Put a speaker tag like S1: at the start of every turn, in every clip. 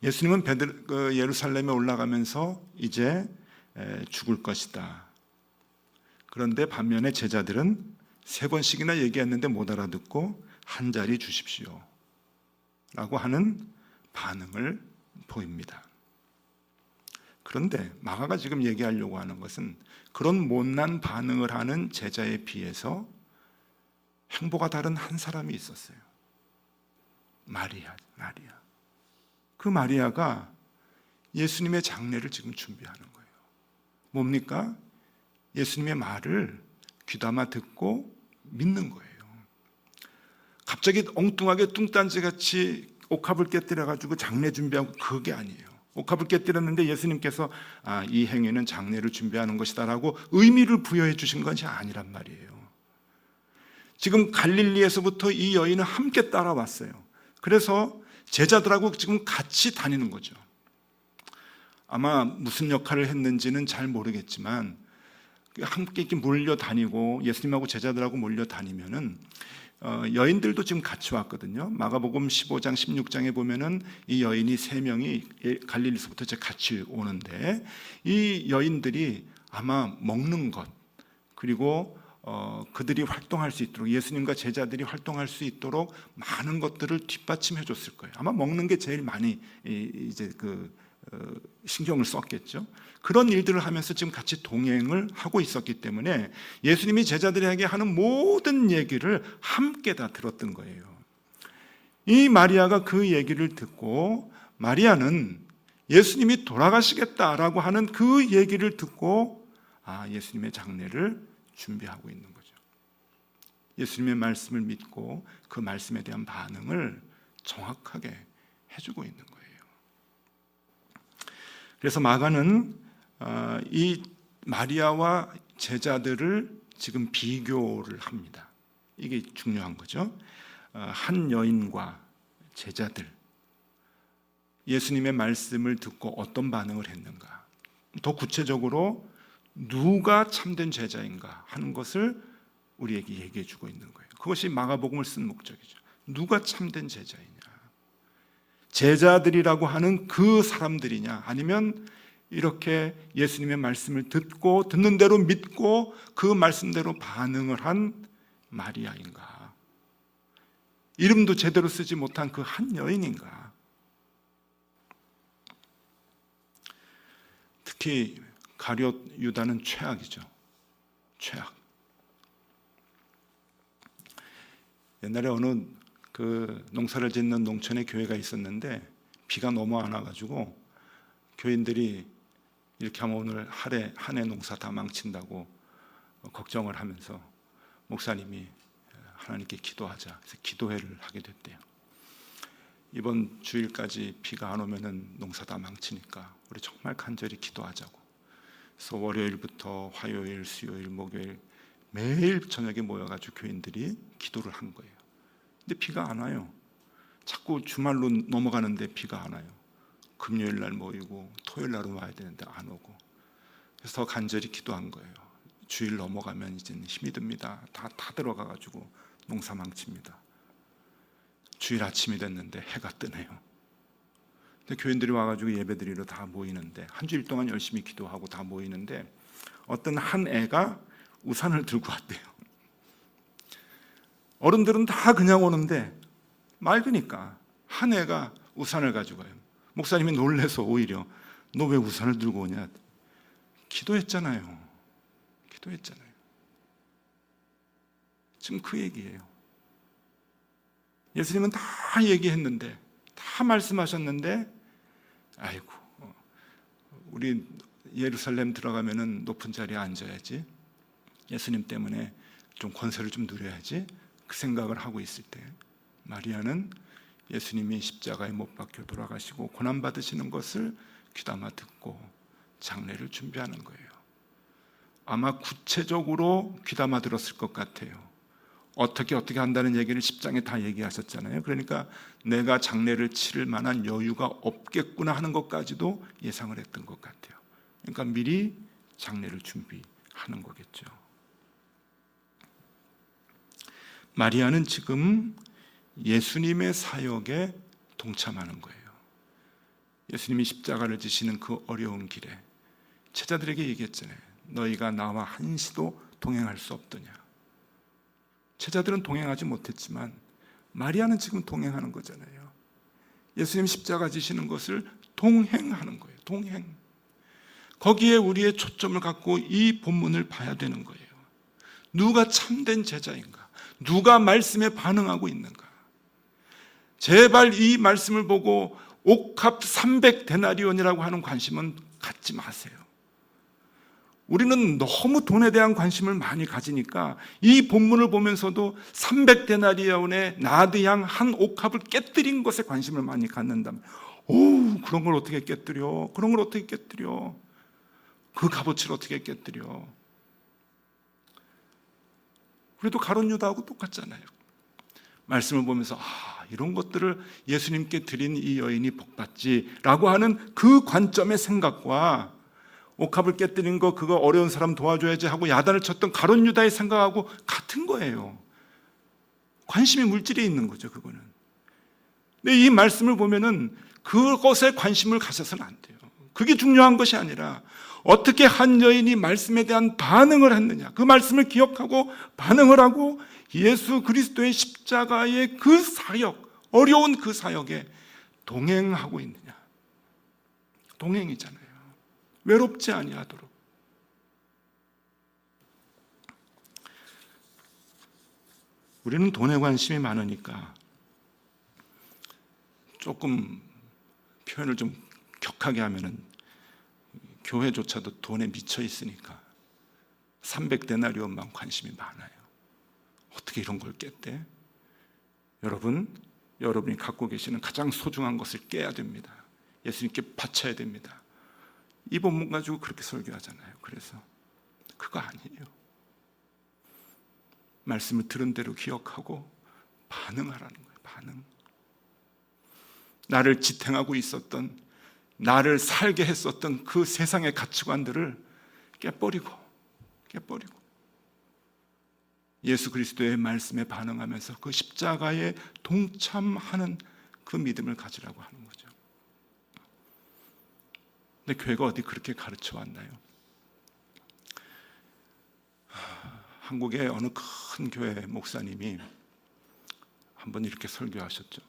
S1: 예수님은 예루살렘에 올라가면서 이제 죽을 것이다. 그런데 반면에 제자들은 3번씩이나 얘기했는데 못 알아듣고 한 자리 주십시오 라고 하는 반응을 보입니다. 그런데 마가가 지금 얘기하려고 하는 것은 그런 못난 반응을 하는 제자에 비해서 행보가 다른 한 사람이 있었어요. 마리아. 그 마리아가 예수님의 장례를 지금 준비하는 거예요. 뭡니까? 예수님의 말을 귀담아 듣고 믿는 거예요. 갑자기 엉뚱하게 뚱딴지같이 옥합을 깨뜨려가지고 장례 준비하고, 그게 아니에요. 옥합을 깨뜨렸는데 예수님께서 이 행위는 장례를 준비하는 것이다 라고 의미를 부여해 주신 것이 아니란 말이에요. 지금 갈릴리에서부터 이 여인은 함께 따라왔어요. 그래서 제자들하고 지금 같이 다니는 거죠. 아마 무슨 역할을 했는지는 잘 모르겠지만 함께 이렇게 몰려다니고 예수님하고 제자들하고 몰려다니면은 여인들도 지금 같이 왔거든요. 마가복음 15장 16장에 보면은 이 여인이 3명이 갈릴리서부터 이제 같이 오는데, 이 여인들이 아마 먹는 것, 그리고 그들이 활동할 수 있도록, 예수님과 제자들이 활동할 수 있도록 많은 것들을 뒷받침해 줬을 거예요. 아마 먹는 게 제일 많이 이제 신경을 썼겠죠. 그런 일들을 하면서 지금 같이 동행을 하고 있었기 때문에 예수님이 제자들에게 하는 모든 얘기를 함께 다 들었던 거예요. 이 마리아가 그 얘기를 듣고, 마리아는 예수님이 돌아가시겠다라고 하는 그 얘기를 듣고 예수님의 장례를 준비하고 있는 거죠. 예수님의 말씀을 믿고 그 말씀에 대한 반응을 정확하게 해주고 있는 거예요. 그래서 마가는 이 마리아와 제자들을 지금 비교를 합니다. 이게 중요한 거죠. 한 여인과 제자들, 예수님의 말씀을 듣고 어떤 반응을 했는가, 더 구체적으로 누가 참된 제자인가 하는 것을 우리에게 얘기해 주고 있는 거예요. 그것이 마가복음을 쓴 목적이죠. 누가 참된 제자이냐, 제자들이라고 하는 그 사람들이냐, 아니면 이렇게 예수님의 말씀을 듣고 듣는 대로 믿고 그 말씀대로 반응을 한 마리아인가, 이름도 제대로 쓰지 못한 그 한 여인인가. 특히 가룟 유다는 최악이죠. 최악. 옛날에 어느 농사를 짓는 농촌에 교회가 있었는데 비가 너무 안 와가지고 교인들이 이렇게 하면 오늘 한 해 농사 다 망친다고 걱정을 하면서 목사님이 하나님께 기도하자, 그래서 기도회를 하게 됐대요. 이번 주일까지 비가 안 오면은 농사 다 망치니까 우리 정말 간절히 기도하자고. 그래서 월요일부터 화요일, 수요일, 목요일 매일 저녁에 모여가지고 교인들이 기도를 한 거예요. 근데 비가 안 와요. 자꾸 주말로 넘어가는데 비가 안 와요. 금요일 날 모이고 토요일 날은 와야 되는데 안 오고. 그래서 더 간절히 기도한 거예요. 주일 넘어가면 이제는 힘이 듭니다. 다 들어가가지고 농사 망칩니다. 주일 아침이 됐는데 해가 뜨네요. 근데 교인들이 와가지고 예배드리러 다 모이는데, 한 주일 동안 열심히 기도하고 다 모이는데 어떤 한 애가 우산을 들고 왔대요. 어른들은 다 그냥 오는데 맑으니까 한 애가 우산을 가지고 와요. 목사님이 놀래서 오히려 너 왜 우산을 들고 오냐, 기도했잖아요. 지금 그 얘기예요. 예수님은 다 얘기했는데, 다 말씀하셨는데, 아이고 우리 예루살렘 들어가면은 높은 자리에 앉아야지, 예수님 때문에 좀 권세를 좀 누려야지, 그 생각을 하고 있을 때 마리아는 예수님이 십자가에 못 박혀 돌아가시고 고난 받으시는 것을 귀담아 듣고 장례를 준비하는 거예요. 아마 구체적으로 귀담아 들었을 것 같아요. 어떻게 한다는 얘기를 10장에 다 얘기하셨잖아요. 그러니까 내가 장례를 치를 만한 여유가 없겠구나 하는 것까지도 예상을 했던 것 같아요. 그러니까 미리 장례를 준비하는 거겠죠. 마리아는 지금 예수님의 사역에 동참하는 거예요. 예수님이 십자가를 지시는 그 어려운 길에 제자들에게 얘기했잖아요. 너희가 나와 한시도 동행할 수 없더냐. 제자들은 동행하지 못했지만 마리아는 지금 동행하는 거잖아요. 예수님 십자가 지시는 것을 동행하는 거예요. 동행. 거기에 우리의 초점을 갖고 이 본문을 봐야 되는 거예요. 누가 참된 제자인가? 누가 말씀에 반응하고 있는가? 제발 이 말씀을 보고 옥합 300데나리온이라고 하는 관심은 갖지 마세요. 우리는 너무 돈에 대한 관심을 많이 가지니까 이 본문을 보면서도 300데나리온의 나드향 한 옥합을 깨뜨린 것에 관심을 많이 갖는다면, 오, 그런 걸 어떻게 깨뜨려? 그런 걸 어떻게 깨뜨려? 그 값어치를 어떻게 깨뜨려? 우리도 가룟 유다하고 똑같잖아요. 말씀을 보면서 이런 것들을 예수님께 드린 이 여인이 복받지라고 하는 그 관점의 생각과 옥합을 깨뜨린 거, 그거 어려운 사람 도와줘야지 하고 야단을 쳤던 가룟 유다의 생각하고 같은 거예요. 관심이 물질에 있는 거죠, 그거는. 근데 이 말씀을 보면은 그것에 관심을 가져서는 안 돼요. 그게 중요한 것이 아니라 어떻게 한 여인이 말씀에 대한 반응을 했느냐, 그 말씀을 기억하고 반응을 하고 예수 그리스도의 십자가의 그 사역, 어려운 그 사역에 동행하고 있느냐. 동행이잖아요. 외롭지 아니하도록. 우리는 돈에 관심이 많으니까 조금 표현을 좀 격하게 하면은 교회조차도 돈에 미쳐 있으니까 300데나리온만 관심이 많아요. 어떻게 이런 걸 깼대? 여러분이 갖고 계시는 가장 소중한 것을 깨야 됩니다. 예수님께 바쳐야 됩니다. 이 본문 가지고 그렇게 설교하잖아요. 그래서 그거 아니에요. 말씀을 들은 대로 기억하고 반응하라는 거예요. 반응. 나를 지탱하고 있었던, 나를 살게 했었던 그 세상의 가치관들을 깨버리고 예수 그리스도의 말씀에 반응하면서 그 십자가에 동참하는 그 믿음을 가지라고 하는 거죠. 근데 교회가 어디 그렇게 가르쳐 왔나요? 한국의 어느 큰 교회 목사님이 한번 이렇게 설교하셨죠.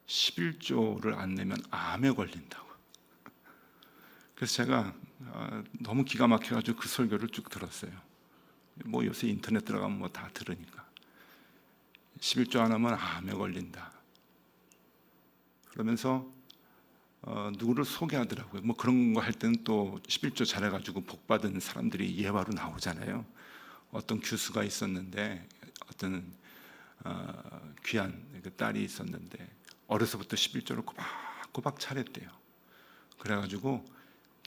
S1: 11조를 안 내면 암에 걸린다고. 그래서 제가 너무 기가 막혀가지고 그 설교를 쭉 들었어요. 뭐 요새 인터넷 들어가면 뭐 다 들으니까. 11조 안 하면 암에 걸린다. 그러면서 누구를 소개하더라고요. 뭐 그런 거 할 때는 또 11조 잘해가지고 복받은 사람들이 예화로 나오잖아요. 어떤 교수가 있었는데 어떤 귀한 그 딸이 있었는데 어려서부터 11조를 꼬박꼬박 차렸대요. 그래가지고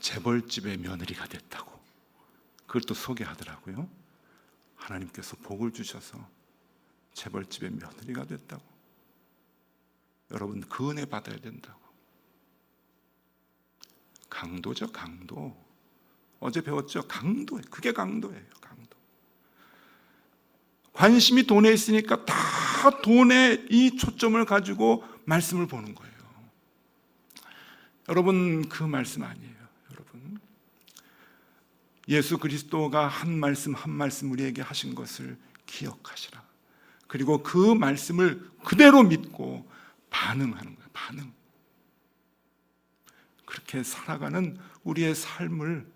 S1: 재벌집의 며느리가 됐다고. 그걸 또 소개하더라고요. 하나님께서 복을 주셔서 재벌집의 며느리가 됐다고. 여러분, 그 은혜 받아야 된다고. 강도죠, 강도. 어제 배웠죠? 강도예요. 그게 강도예요, 강도. 관심이 돈에 있으니까 다 돈에 이 초점을 가지고 말씀을 보는 거예요. 여러분, 그 말씀 아니에요. 여러분, 예수 그리스도가 한 말씀 한 말씀 우리에게 하신 것을 기억하시라. 그리고 그 말씀을 그대로 믿고 반응하는 거예요. 반응. 그렇게 살아가는 우리의 삶을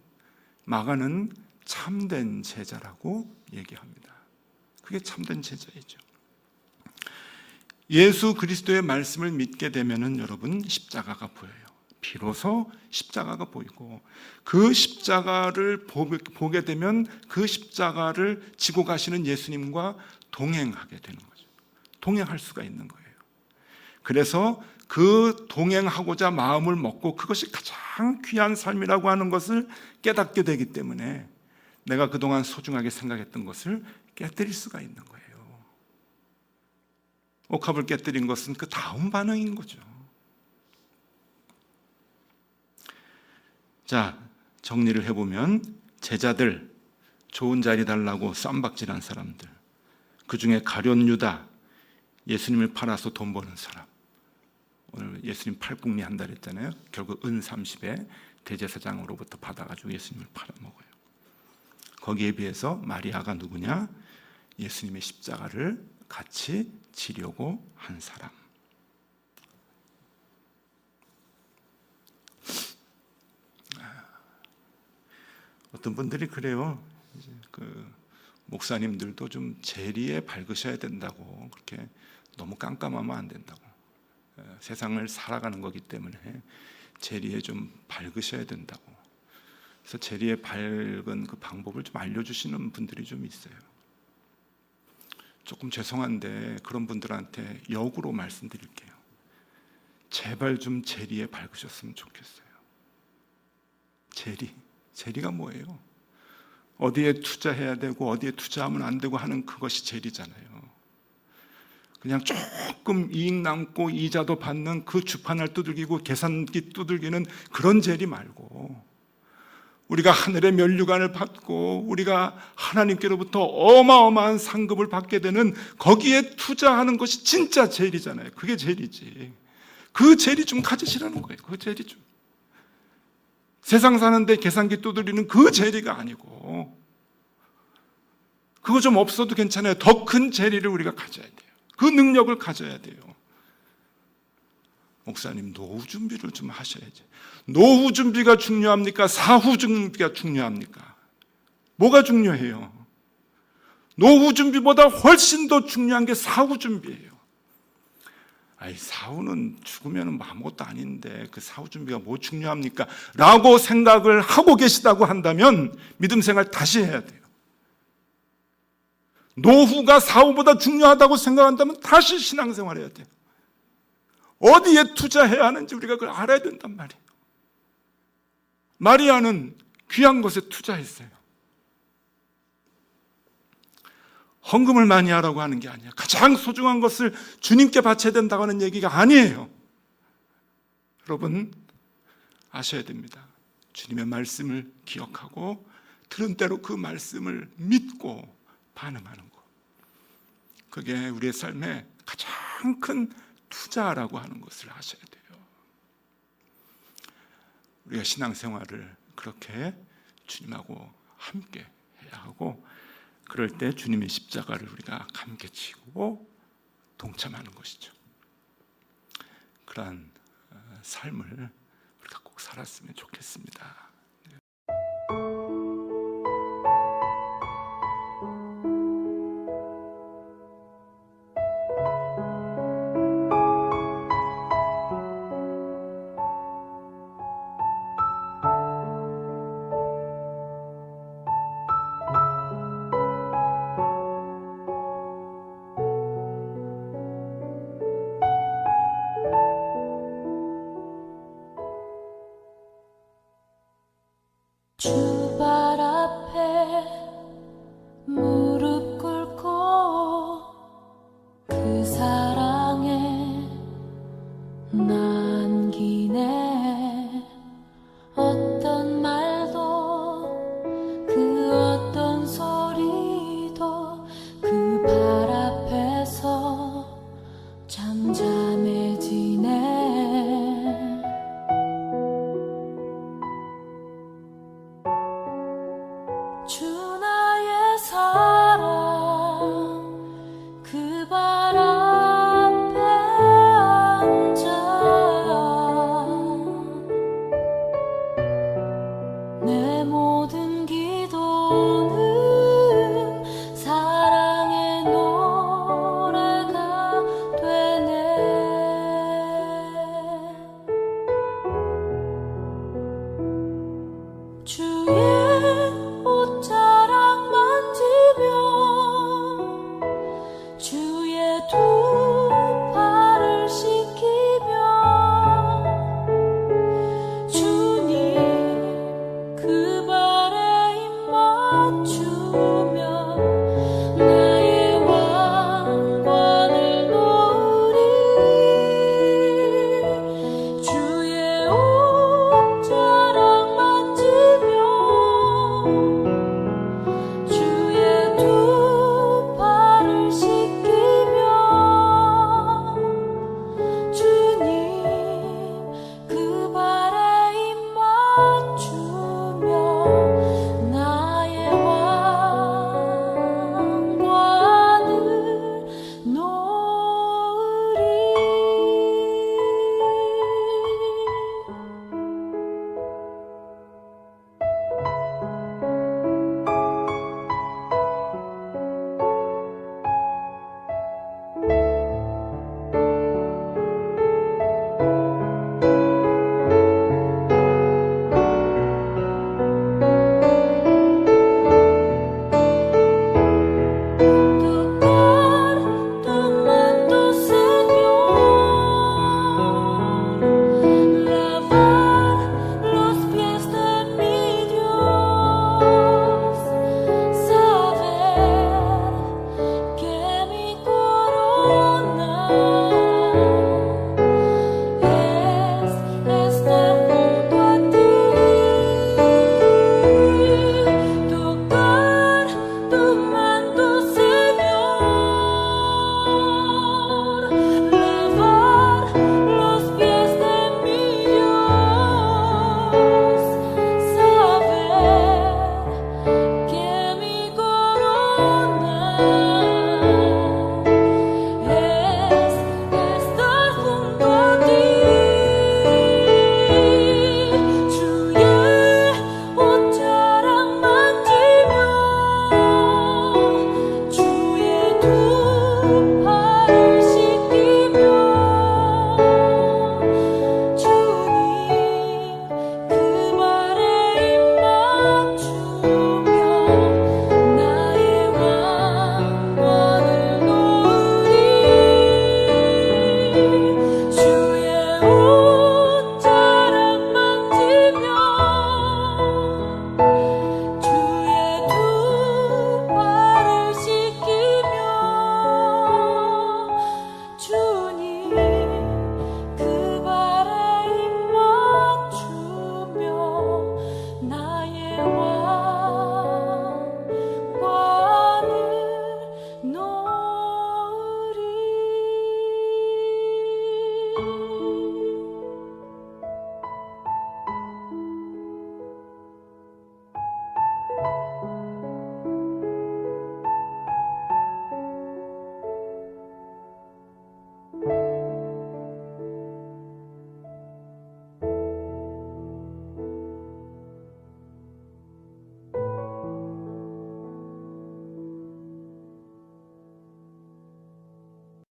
S1: 막아는 참된 제자라고 얘기합니다. 그게 참된 제자이죠. 예수 그리스도의 말씀을 믿게 되면은 여러분, 십자가가 보여요. 비로소 십자가가 보이고, 그 십자가를 보게 되면 그 십자가를 지고 가시는 예수님과 동행하게 되는 거죠. 동행할 수가 있는 거예요. 그래서 그 동행하고자 마음을 먹고 그것이 가장 귀한 삶이라고 하는 것을 깨닫게 되기 때문에 내가 그동안 소중하게 생각했던 것을 깨뜨릴 수가 있는 거예요. 옥합을 깨뜨린 것은 그 다음 반응인 거죠. 자, 정리를 해보면 제자들, 좋은 자리 달라고 쌈박질한 사람들, 그 중에 가룟 유다, 예수님을 팔아서 돈 버는 사람, 오늘 예수님 팔복리 한다 그랬잖아요. 결국 은 30에 대제사장으로부터 받아가지고 예수님을 팔아먹어요. 거기에 비해서 마리아가 누구냐? 예수님의 십자가를 같이 지려고 한 사람. 어떤 분들이 그래요. 이제 목사님들도 좀 재리에 밝으셔야 된다고, 그렇게 너무 깜깜하면 안 된다고. 세상을 살아가는 거기 때문에 재리에 좀 밝으셔야 된다고. 그래서 재리에 밝은 그 방법을 좀 알려주시는 분들이 좀 있어요. 조금 죄송한데 그런 분들한테 역으로 말씀드릴게요. 제발 좀 재리에 밝으셨으면 좋겠어요. 재리가 뭐예요? 어디에 투자해야 되고 어디에 투자하면 안 되고 하는 그것이 재리잖아요. 그냥 조금 이익 남고 이자도 받는 그 주판을 두들기고 계산기 두들기는 그런 재리 말고, 우리가 하늘의 면류관을 받고 우리가 하나님께로부터 어마어마한 상급을 받게 되는 거기에 투자하는 것이 진짜 재리잖아요. 그게 재리지. 그 재리 좀 가지시라는 거예요. 그 재리 좀. 세상 사는데 계산기 두드리는 그 재리가 아니고, 그거 좀 없어도 괜찮아요. 더 큰 재리를 우리가 가져야 돼요. 그 능력을 가져야 돼요. 목사님, 노후 준비를 좀 하셔야지. 노후 준비가 중요합니까? 사후 준비가 중요합니까? 뭐가 중요해요? 노후 준비보다 훨씬 더 중요한 게 사후 준비예요. 아이, 사후는 죽으면 아무것도 아닌데 그 사후 준비가 뭐 중요합니까? 라고 생각을 하고 계시다고 한다면 믿음 생활 다시 해야 돼요. 노후가 사후보다 중요하다고 생각한다면 다시 신앙생활 해야 돼요. 어디에 투자해야 하는지 우리가 그걸 알아야 된단 말이에요. 마리아는 귀한 것에 투자했어요. 헌금을 많이 하라고 하는 게 아니에요. 가장 소중한 것을 주님께 바쳐야 된다고 하는 얘기가 아니에요. 여러분, 아셔야 됩니다. 주님의 말씀을 기억하고 들은 대로 그 말씀을 믿고 반응하는 것, 그게 우리의 삶에 가장 큰 투자라고 하는 것을 아셔야 돼요. 우리가 신앙생활을 그렇게 주님하고 함께 해야 하고, 그럴 때 주님의 십자가를 우리가 함께 지고 동참하는 것이죠. 그러한 삶을 우리가 꼭 살았으면 좋겠습니다.
S2: 주 발 앞에 무릎 꿇고 그 사랑에 난 기내